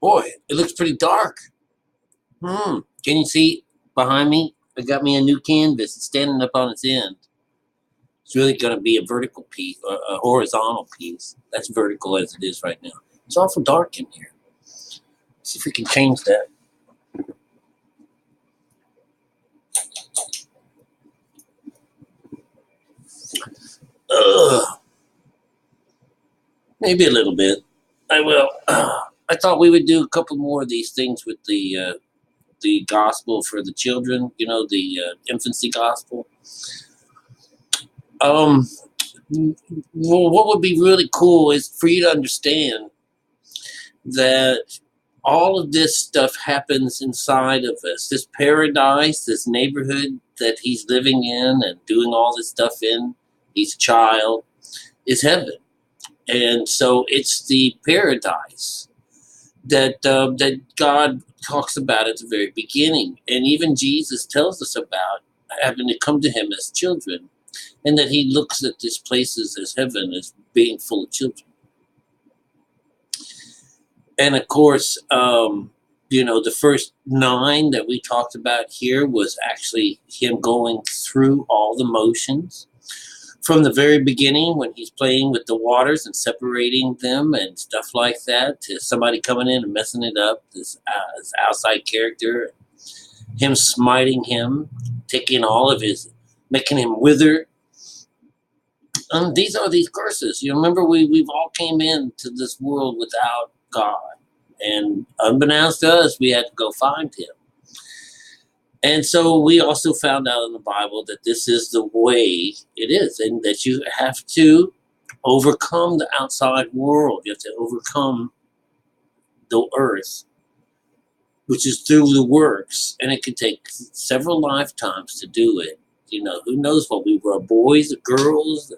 Boy, it looks pretty dark. Can you see behind me? I got me a new canvas. It's standing up on its end. It's really going to be a vertical piece, a horizontal piece. That's vertical as it is right now. It's awful dark in here. See if we can change that. Ugh, maybe a little bit. I will. I thought we would do a couple more of these things with the gospel for the children. You know, the infancy gospel. Um, well, what would be really cool is for you to understand that all of this stuff happens inside of us. This paradise, this neighborhood that he's living in and doing all this stuff in, he's a child, is heaven. And so it's the paradise that God talks about at the very beginning. And even Jesus tells us about having to come to him as children, and that he looks at these places as heaven as being full of children. And of course, the first nine that we talked about here was actually him going through all the motions from the very beginning when he's playing with the waters and separating them and stuff like that, to somebody coming in and messing it up, this outside character, him smiting him, taking all of his, making him wither. These are these curses. You remember, we've all came into this world without God. And unbeknownst to us, we had to go find him. And so we also found out in the Bible that this is the way it is, and that you have to overcome the outside world. You have to overcome the earth, which is through the works, and it could take several lifetimes to do it. You know, who knows what we were, boys or girls.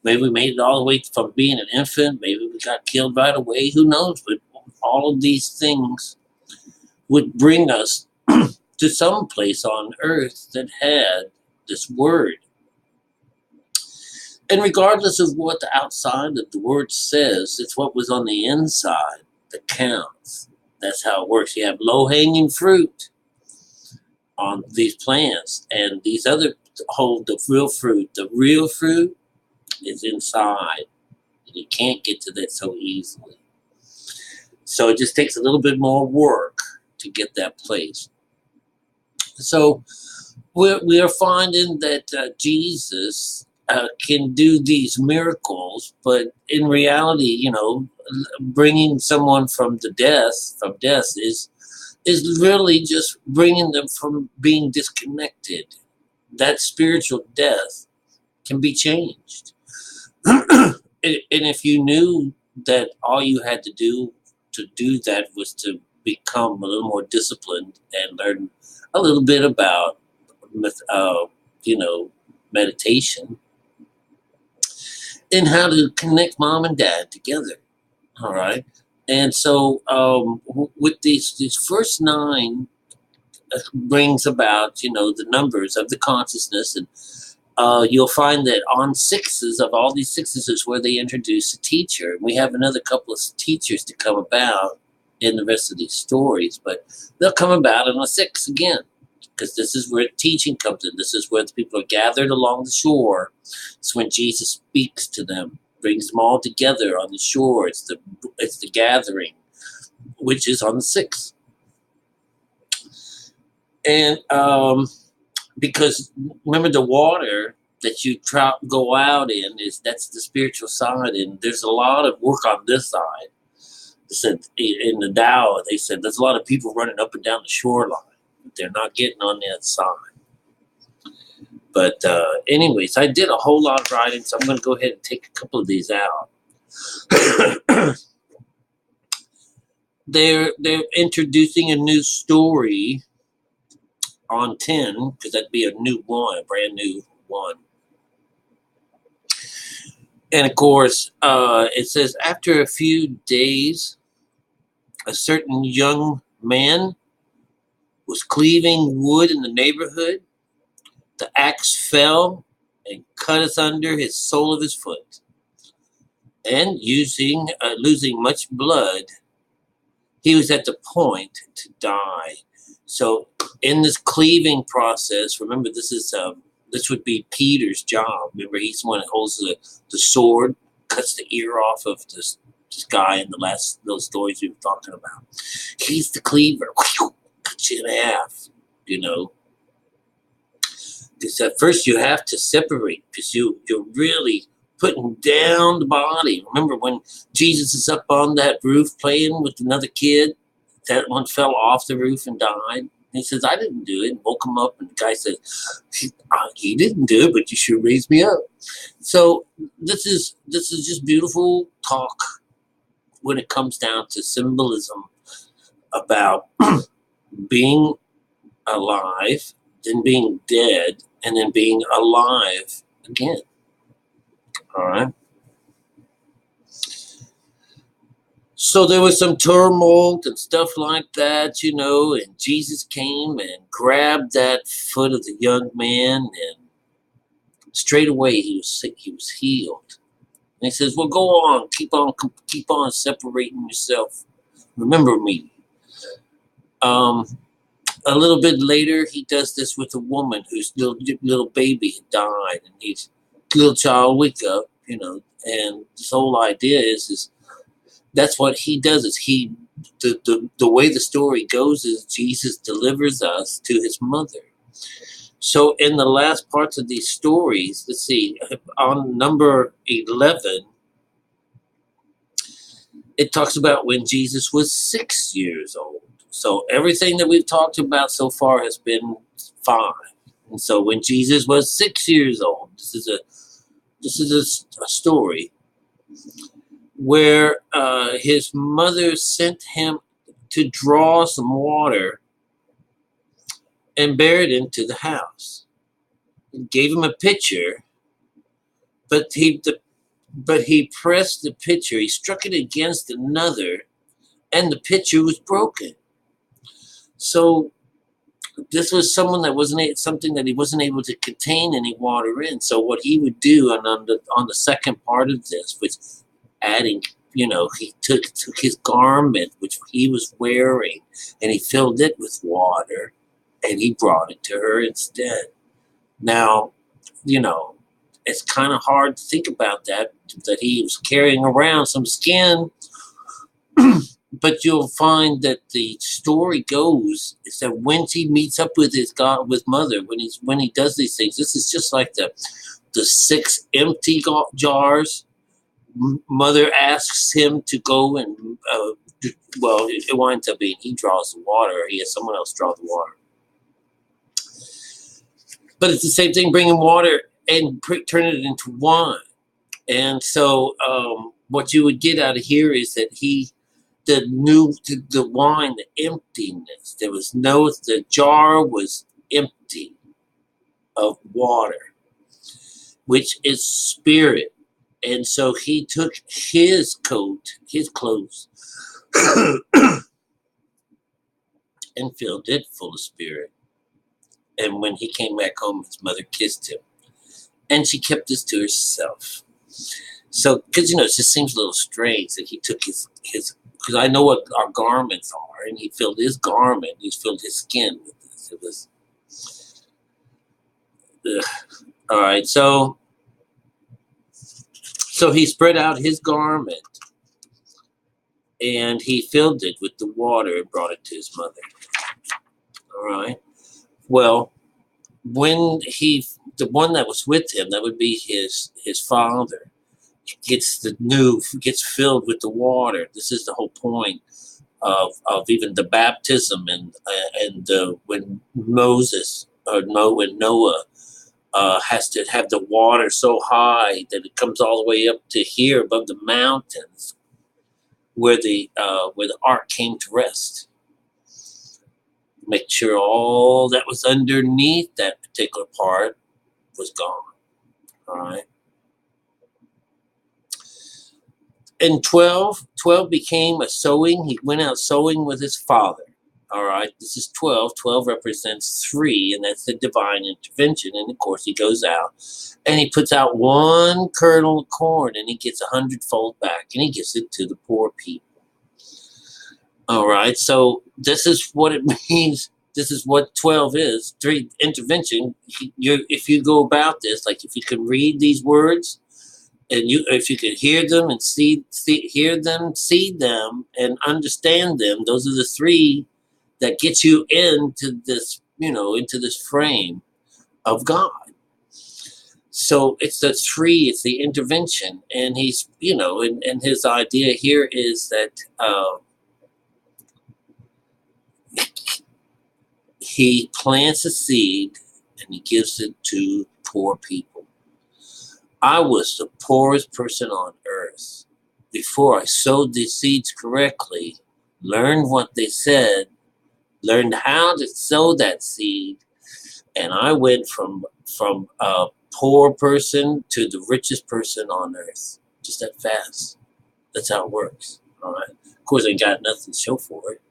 Maybe we made it all the way from being an infant. Maybe we got killed right away. Who knows? But all of these things would bring us to some place on earth that had this word. And regardless of what the outside of the word says, it's what was on the inside that counts. That's how it works. You have low-hanging fruit on these plants, and these other hold the real fruit. The real fruit is inside, and you can't get to that so easily. So it just takes a little bit more work to get that place. So we are finding that Jesus can do these miracles, but in reality, bringing someone from death is really just bringing them from being disconnected. That spiritual death can be changed. And if you knew that all you had to do that was to become a little more disciplined and learn a little bit about, meditation and how to connect mom and dad together. All right. And so with these first nine brings about, the numbers of the consciousness. And you'll find that on sixes, of all these sixes, is where they introduce a teacher. We have another couple of teachers to come about in the rest of these stories, but they'll come about on a six again, because this is where teaching comes in. This is where the people are gathered along the shore. It's when Jesus speaks to them, brings them all together on the shore. It's the gathering, which is on the sixth. And because remember, the water that you go out in that's the spiritual side, and there's a lot of work on this side. They said in the Tao, they said there's a lot of people running up and down the shoreline, but they're not getting on the other side. But anyways, I did a whole lot of writing, so I'm going to go ahead and take a couple of these out. They're introducing a new story on 10, because that'd be a new one, a brand new one. And of course, it says, after a few days, a certain young man was cleaving wood in the neighborhood. The axe fell and cut asunder his sole of his foot. And losing much blood, he was at the point to die. So in this cleaving process, remember this would be Peter's job. Remember, he's the one that holds the sword, cuts the ear off of this guy in the last little stories we were talking about. He's the cleaver, cuts you in half, Because at first you have to separate, because you're really putting down the body. Remember when Jesus is up on that roof playing with another kid? That one fell off the roof and died. And he says, I didn't do it. And woke him up. And the guy says, he didn't do it, but you sure raised me up. So this is just beautiful talk when it comes down to symbolism about being alive, then being dead, and then being alive again. All right. So there was some tumult and stuff like that, and Jesus came and grabbed that foot of the young man, and straight away he was sick, he was healed. And he says, well, go on, keep on separating yourself. Remember me. A little bit later, he does this with a woman whose little baby had died, and he's little child, wake up, and this whole idea is that's what he does. Is the way the story goes is Jesus delivers us to his mother. So in the last parts of these stories, let's see, on number 11, it talks about when Jesus was 6 years old. So everything that we've talked about so far has been fine. And so when Jesus was 6 years old, this is a story where his mother sent him to draw some water and bear it into the house. He gave him a pitcher, but he pressed the pitcher. He struck it against another, and the pitcher was broken. So this was something that he wasn't able to contain any water in. So what he would do on the second part of this was adding, he took his garment, which he was wearing, and he filled it with water, and he brought it to her instead. Now, it's kind of hard to think about that he was carrying around some skin. But you'll find that the story goes is that when he meets up with with mother, when he does these things, this is just like the 6 empty jars. Mother asks him to go and it winds up being he draws the water, or he has someone else draw the water. But it's the same thing, bringing water and turning it into wine. And so what you would get out of here is that the wine, the emptiness. The jar was empty of water, which is spirit. And so he took his coat, his clothes, and filled it full of spirit. And when he came back home, his mother kissed him. And she kept this to herself. So, because, it just seems a little strange that he took his because I know what our garments are, and he filled his garment, he filled his skin with this. It was, all right, so he spread out his garment, and he filled it with the water and brought it to his mother. All right. Well, when the one that was with him, that would be his father, gets filled with the water. This is the whole point of even the baptism and when Noah has to have the water so high that it comes all the way up to here above the mountains where the ark came to rest. Make sure all that was underneath that particular part was gone. All right. And 12 became a sowing. He went out sowing with his father. All right, this is 12. 12 represents 3, and that's the divine intervention. And of course, he goes out and he puts out 1 kernel of corn, and he gets 100-fold back, and he gives it to the poor people. All right. So this is what it means. This is what 12 is. 3 intervention. If you go about this, like if you can read these words, and if you can hear them and hear them, see them, and understand them, those are the 3 that get you into this, into this frame of God. So it's the 3, it's the intervention. And he's, and his idea here is that he plants a seed and he gives it to poor people. I was the poorest person on earth before I sowed these seeds correctly, learned what they said, learned how to sow that seed, and I went from a poor person to the richest person on earth, just that fast. That's how it works. All right. Of course, I got nothing to show for it,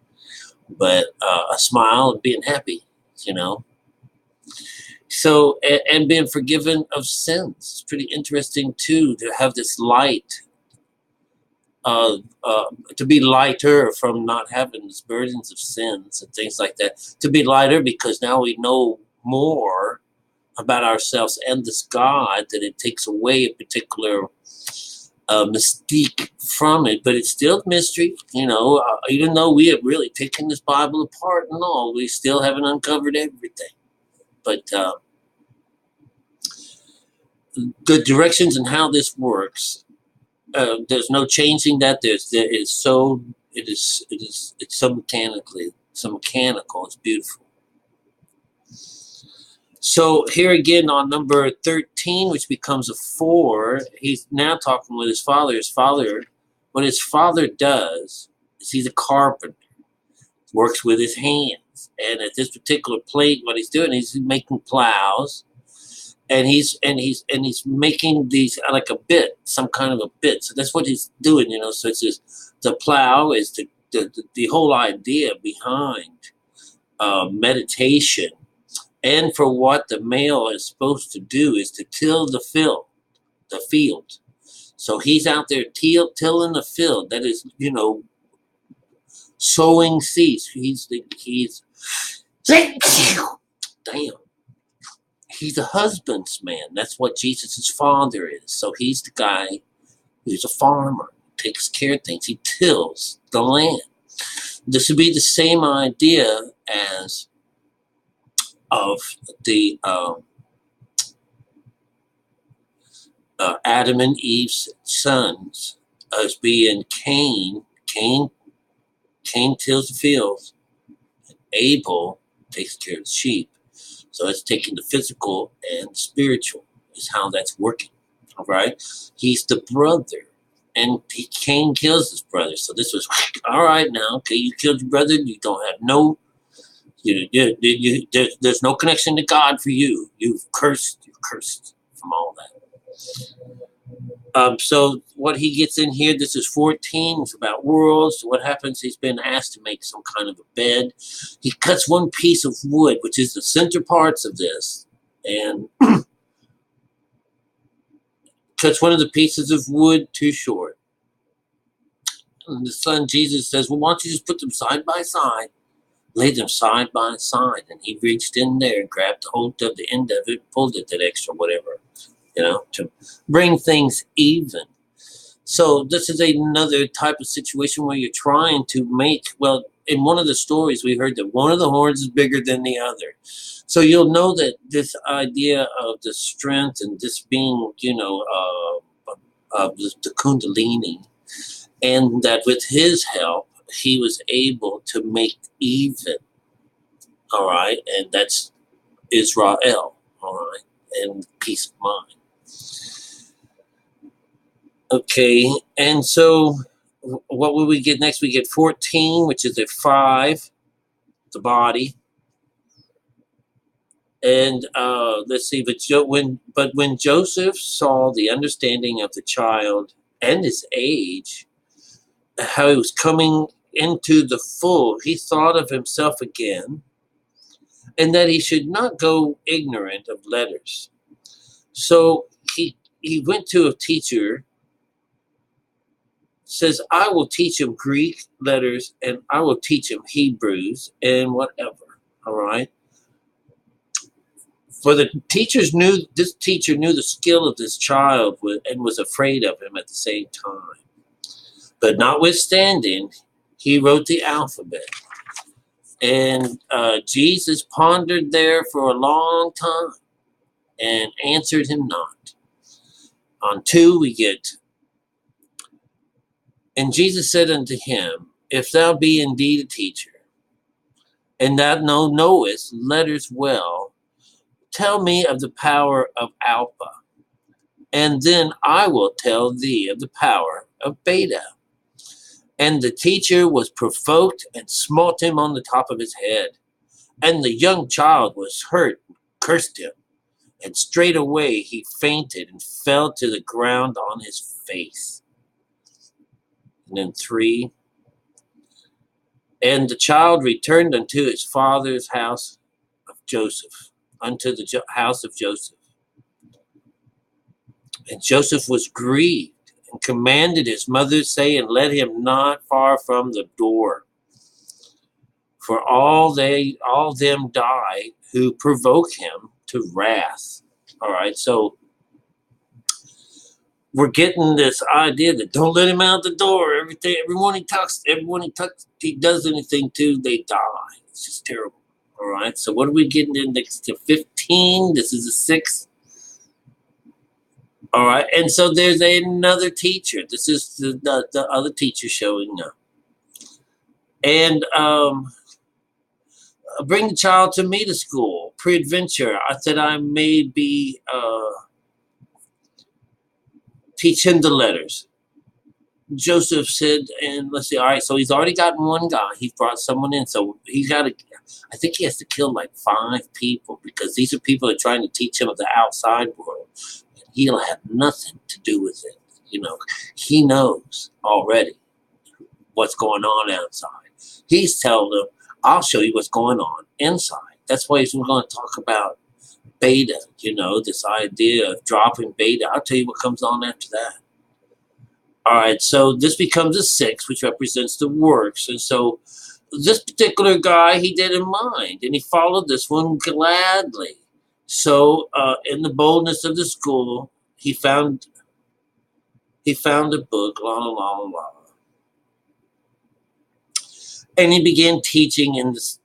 but a smile and being happy, So, and being forgiven of sins. It's pretty interesting too to have this light, to be lighter from not having these burdens of sins and things like that. To be lighter because now we know more about ourselves and this God, that it takes away a particular mystique from it, but it's still mystery, even though we have really taken this Bible apart and all, we still haven't uncovered everything. But the directions and how this works, there's no changing that. It's so mechanical. It's beautiful. So here again on number 13, which becomes a 4, he's now talking with his father. What his father does is he's a carpenter, works with his hands. And at this particular plate, what he's doing is he's making plows, and he's making these like a bit, some kind of a bit. So that's what he's doing, So it's just, the plow is the whole idea behind meditation. And for what the male is supposed to do is to till the field. So he's out there tilling the field. That is, sowing seeds. He's damn. He's a husbandman. That's what Jesus' father is. So he's the guy who's a farmer, takes care of things. He tills the land. This would be the same idea as of the Adam and Eve's sons as being Cain. Cain tills the fields, and Abel takes care of the sheep. So it's taking the physical and spiritual is how that's working. All right, he's the brother, and Cain kills his brother. So this was all right. Now, okay, you killed your brother. You don't have no. There's no connection to God for you. You're cursed from all that. So what he gets in here, this is 14. It's about worlds. What happens? He's been asked to make some kind of a bed. He cuts one piece of wood, which is the center parts of this, and cuts one of the pieces of wood too short. And the son Jesus says, well, why don't you just put them side by side? Laid them side by side, and he reached in there and grabbed hold of the end of it, pulled it that extra whatever, to bring things even. So this is another type of situation where you're trying to make, well, in one of the stories we heard that one of the horns is bigger than the other. So you'll know that this idea of the strength and this being, the Kundalini, and that with his help, he was able to make even, all right? And that's Israel, all right? And peace of mind. Okay, and so what will we get next? We get 14, which is a 5, the body. And let's see, but when Joseph saw the understanding of the child and his age, how he was coming into the full, he thought of himself again, and that he should not go ignorant of letters. So he went to a teacher says, I will teach him Greek letters and I will teach him Hebrews and whatever. All right. For the this teacher knew the skill of this child and was afraid of him at the same time. But notwithstanding, he wrote the alphabet. And Jesus pondered there for a long time and answered him not. On 2, we get, and Jesus said unto him, if thou be indeed a teacher, and thou knowest letters well, tell me of the power of Alpha, and then I will tell thee of the power of Beta. And the teacher was provoked and smote him on the top of his head. And the young child was hurt and cursed him. And straightway he fainted and fell to the ground on his face. And then 3. And the child returned unto his father's house of Joseph, unto the house of Joseph. And Joseph was grieved and commanded his mother, saying, let him not far from the door. For all them die who provoke him to wrath. All right, so we're getting this idea that don't let him out the door. Everyone he does anything to, they die. It's just terrible. All right, so what are we getting in next to 15? This is the 6th. All right, and so there's another teacher. This is the other teacher showing up. And bring the child to me to school. Peradventure, I said I may be teach him the letters. Joseph said, and let's see, all right, so he's already gotten one guy. He brought someone in, so he's got to, I think he has to kill like 5 people because these are people that are trying to teach him of the outside world. He'll have nothing to do with it. You know, he knows already what's going on outside. He's telling them, I'll show you what's going on inside. That's why he's going to talk about beta, you know, this idea of dropping beta. I'll tell you what comes on after that. All right, so this becomes a 6, which represents the works. And so this particular guy, he didn't mind, and he followed this one gladly. So in the boldness of the school, he found a book, la la la la. And he began teaching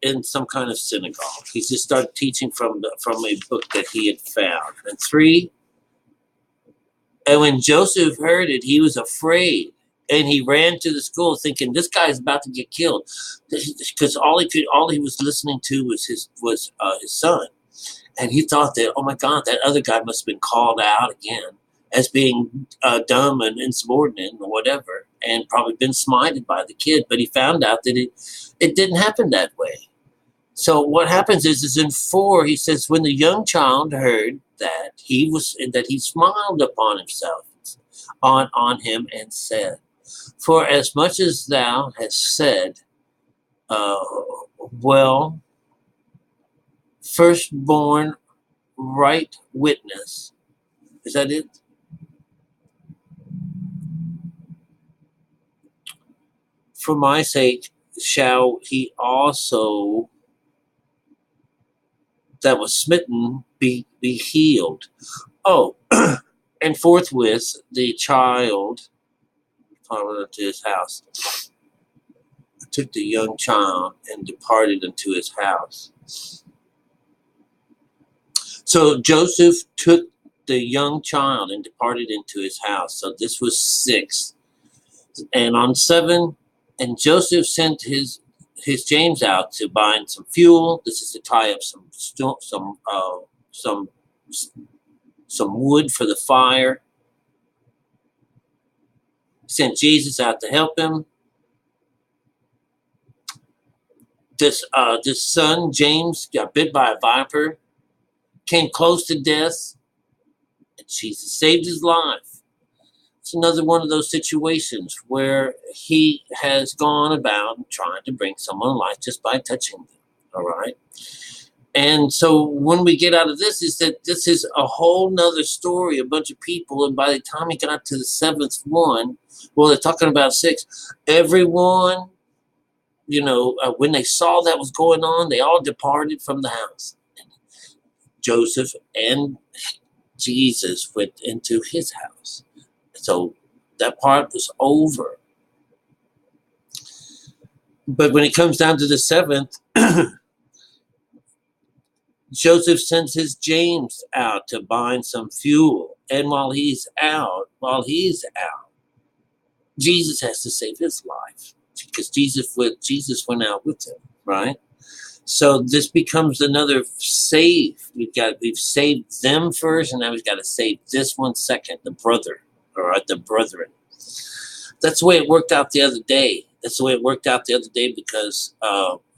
in some kind of synagogue. He just started teaching from a book that he had found. And 3, and when Joseph heard it, he was afraid. And he ran to the school thinking, this guy's about to get killed. Because all he was listening to was his son. And he thought that, oh my God, that other guy must have been called out again as being dumb and insubordinate or whatever, and probably been smited by the kid. But he found out that it didn't happen that way. So what happens is in 4, he says, when the young child heard that, he smiled upon himself, on him, and said, for as much as thou hast said, well, firstborn right witness. Is that it? For my sake shall he also that was smitten be healed. Oh, and forthwith the child followed to his house, took the young child and departed unto his house. So Joseph took the young child and departed into his house. So this was 6. And on 7, and Joseph sent his James out to bind some fuel. This is to tie up some wood for the fire. He sent Jesus out to help him. This son, James, got bit by a viper, came close to death, and Jesus saved his life. It's another one of those situations where he has gone about trying to bring someone to life just by touching them, all right? And so when we get out of this is that this is a whole nother story, a bunch of people. And by the time he got to the seventh one, well, they're talking about six, everyone, when they saw that was going on, they all departed from the house. Joseph and Jesus went into his house. So that part was over. But when it comes down to the seventh, Joseph sends his James out to bind some fuel. And while he's out, Jesus has to save his life because Jesus went out with him, right? So this becomes another save. We've saved them first, and now we've got to save this one second, the brother, all right, the brethren. That's the way it worked out the other day. Because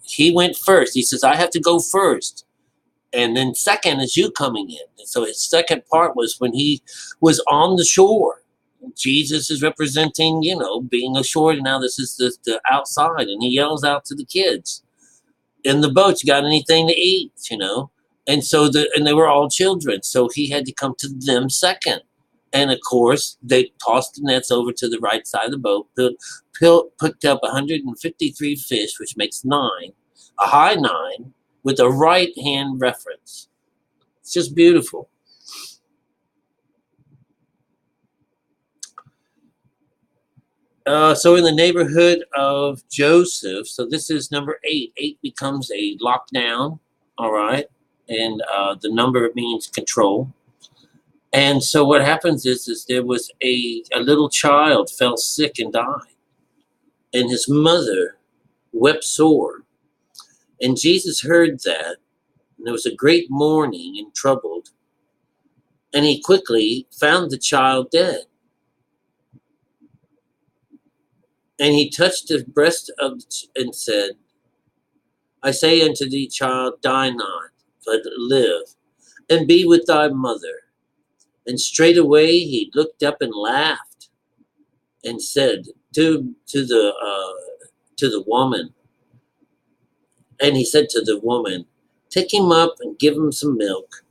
he went first. He says, I have to go first. And then second is you coming in. And so his second part was when he was on the shore. Jesus is representing, being ashore. And now this is the outside. And he yells out to the kids in the boat, you got anything to eat, And so they were all children. So he had to come to them second. And of course, they tossed the nets over to the right side of the boat, picked up 153 fish, which makes 9, a high 9, with a right-hand reference. It's just beautiful. So in the neighborhood of Joseph, so this is number 8. 8 becomes a lockdown, all right? And the number means control. And so what happens is there was a little child fell sick and died. And his mother wept sore. And Jesus heard that. And there was a great mourning and troubled. And he quickly found the child dead. And he touched the breast and said, I say unto thee, child, die not, but live, and be with thy mother. And straightway he looked up and laughed, and said to the woman, and he said to the woman, take him up and give him some milk,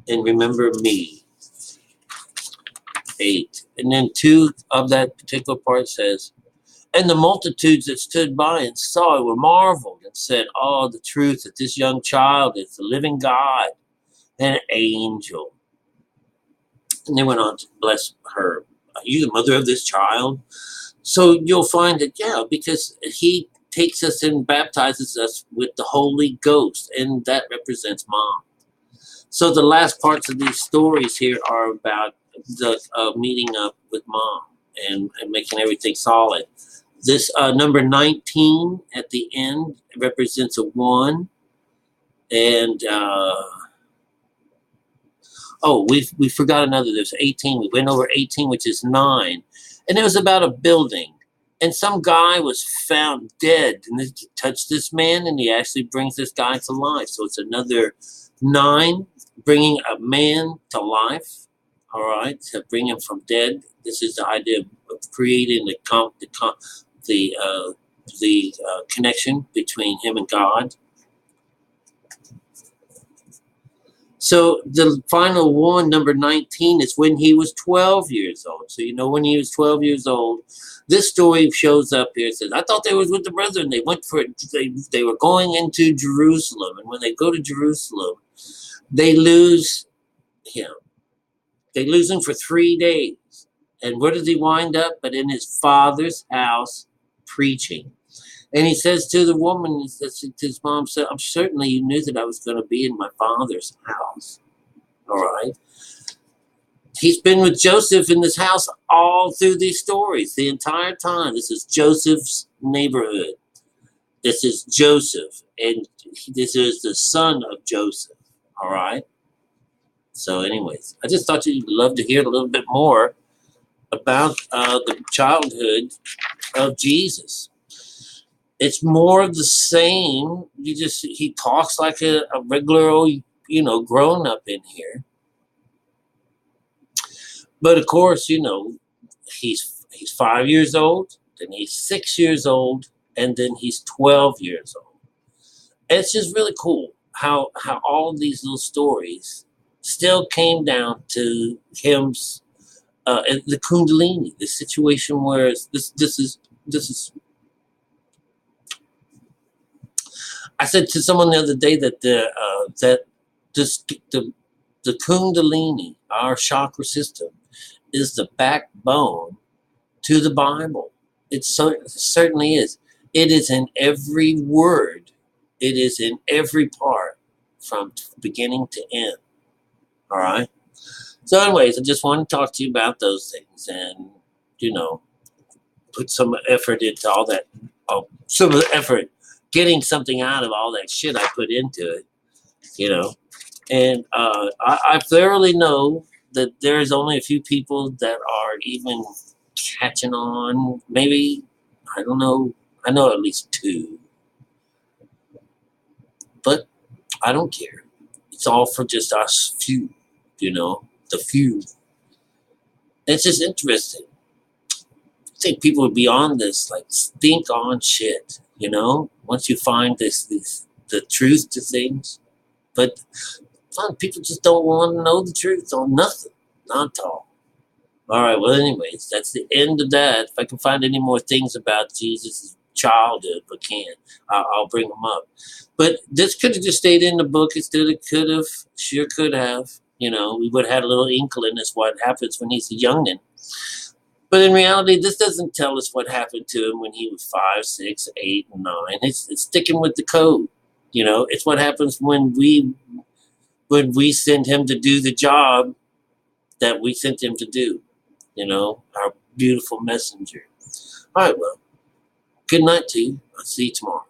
and remember me. 8. And then 2 of that particular part says, and the multitudes that stood by and saw it were marveled and said, oh, the truth that this young child is the living God and an angel. And they went on to bless her. Are you the mother of this child? So you'll find that, because he takes us and baptizes us with the Holy Ghost, and that represents mom. So the last parts of these stories here are about the meeting up with mom and making everything solid. This number 19 at the end represents a 1. And we forgot another. There's 18. We went over 18, which is 9. And it was about a building. And some guy was found dead. And they touched this man, and he actually brings this guy to life. So it's another 9, bringing a man to life. All right, to bring him from dead. This is the idea of creating the connection between him and God. So the final one, number 19, is when he was 12 years old. So when he was 12 years old, this story shows up here. It says, I thought they was with the brethren. They went for it. They were going into Jerusalem. And when they go to Jerusalem, they lose him. They lose him for 3 days. And where does he wind up? But in his father's house preaching. And he says to the woman, he says to his mom, I'm certainly you knew that I was going to be in my father's house. All right. He's been with Joseph in this house all through these stories, the entire time. This is Joseph's neighborhood. This is Joseph. And this is the son of Joseph. All right. So anyways, I just thought you'd love to hear a little bit more about the childhood of Jesus. It's more of the same. He talks like a regular old, grown up in here. But of course, he's 5 years old, then he's 6 years old, and then he's 12 years old. And it's just really cool. how all these little stories still came down to him's the Kundalini, the situation where this is. I said to someone the other day that this the Kundalini, our chakra system, is the backbone to the Bible. It certainly is. It is in every word. It is in every part, from beginning to end. All right. So, anyways, I just want to talk to you about those things, and put some effort into all that. Some effort getting something out of all that shit I put into it. And I thoroughly know that there's only a few people that are even catching on. Maybe, I don't know. I know at least two. But I don't care. It's all for just us few, the few. It's just interesting. I think people are beyond this, like, think on shit, once you find the truth to things. But people just don't want to know the truth on nothing, not at all. All right, well, anyways, that's the end of that. If I can find any more things about Jesus' childhood, but can't, I'll bring them up. But this could have just stayed in the book. Instead, it could have, sure could have. We would have had a little inkling as what happens when he's a youngin'. But in reality, this doesn't tell us what happened to him when he was 5, 6, 8, and 9. It's sticking with the code. It's what happens when we send him to do the job that we sent him to do. Our beautiful messenger. All right, well, good night to you. I'll see you tomorrow.